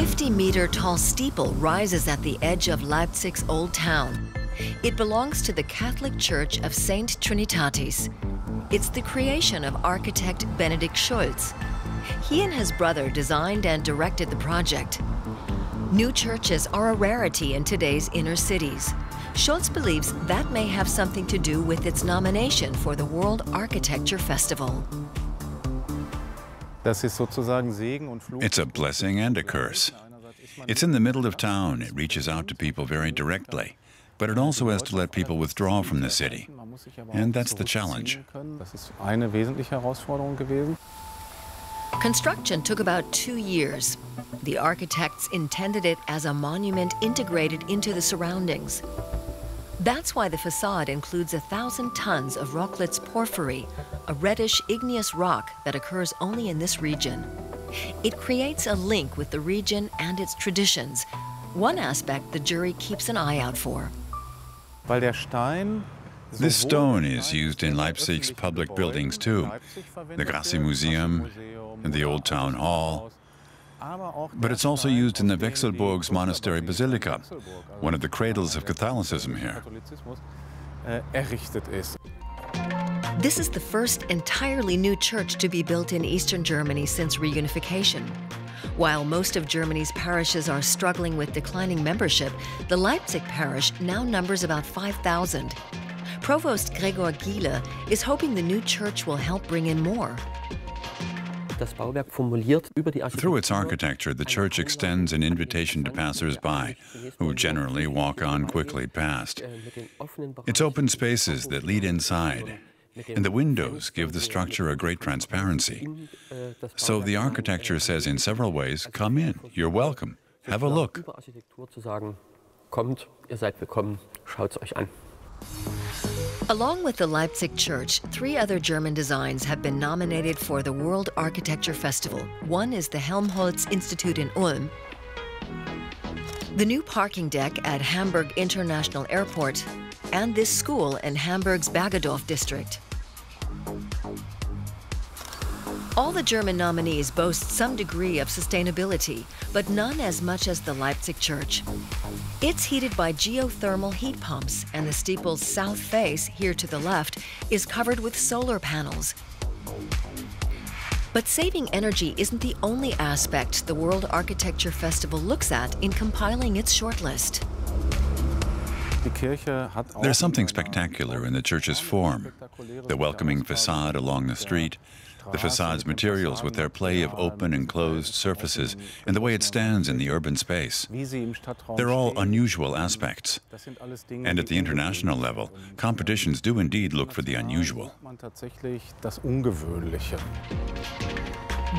50-meter tall steeple rises at the edge of Leipzig's Old Town. It belongs to the Catholic Church of Saint Trinitatis. It's the creation of architect Benedikt Schulz. He and his brother designed and directed the project. New churches are a rarity in today's inner cities. Schulz believes that may have something to do with its nomination for the World Architecture Festival. It's a blessing and a curse. It's in the middle of town. It reaches out to people very directly. But it also has to let people withdraw from the city. And that's the challenge. Construction took about 2 years. The architects intended it as a monument integrated into the surroundings. That's why the facade includes 1,000 tons of Rocklitz porphyry, a reddish igneous rock that occurs only in this region. It creates a link with the region and its traditions, one aspect the jury keeps an eye out for. This stone is used in Leipzig's public buildings too, the Grasse Museum and the Old Town Hall. But it's also used in the Wechselburg's Monastery Basilica, one of the cradles of Catholicism here. This is the first entirely new church to be built in Eastern Germany since reunification. While most of Germany's parishes are struggling with declining membership, the Leipzig parish now numbers about 5,000. Provost Gregor Giele is hoping the new church will help bring in more. Through its architecture, the church extends an invitation to passers-by, who generally walk on quickly past. It's open spaces that lead inside, and the windows give the structure a great transparency. So the architecture says in several ways, come in, you're welcome, have a look. Along with the Leipzig Church, 3 other German designs have been nominated for the World Architecture Festival. One is the Helmholtz Institute in Ulm, the new parking deck at Hamburg International Airport, and this school in Hamburg's Bergedorf district. All the German nominees boast some degree of sustainability, but none as much as the Leipzig Church. It's heated by geothermal heat pumps, and the steeple's south face, here to the left, is covered with solar panels. But saving energy isn't the only aspect the World Architecture Festival looks at in compiling its shortlist. There's something spectacular in the church's form. The welcoming facade along the street, the facade's materials with their play of open and closed surfaces, and the way it stands in the urban space. They're all unusual aspects. And at the international level, competitions do indeed look for the unusual.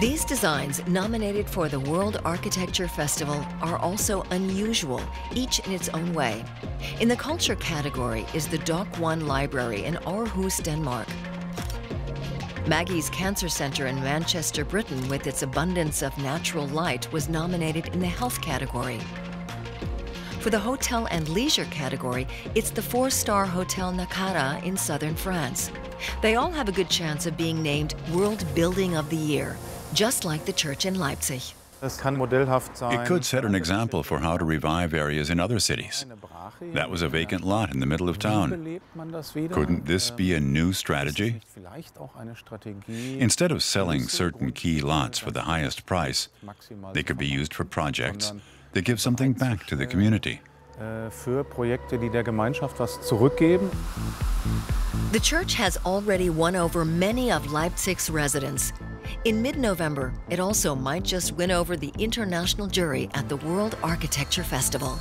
These designs nominated for the World Architecture Festival are also unusual, each in its own way. In the culture category is the Dock 1 Library in Aarhus, Denmark. Maggie's Cancer Center in Manchester, Britain, with its abundance of natural light, was nominated in the health category. For the hotel and leisure category, it's the 4-star Hotel Nakara in southern France. They all have a good chance of being named World Building of the Year, just like the church in Leipzig. It could set an example for how to revive areas in other cities. That was a vacant lot in the middle of town. Couldn't this be a new strategy? Instead of selling certain key lots for the highest price, they could be used for projects that give something back to the community. The church has already won over many of Leipzig's residents. In mid-November, it also might just win over the international jury at the World Architecture Festival.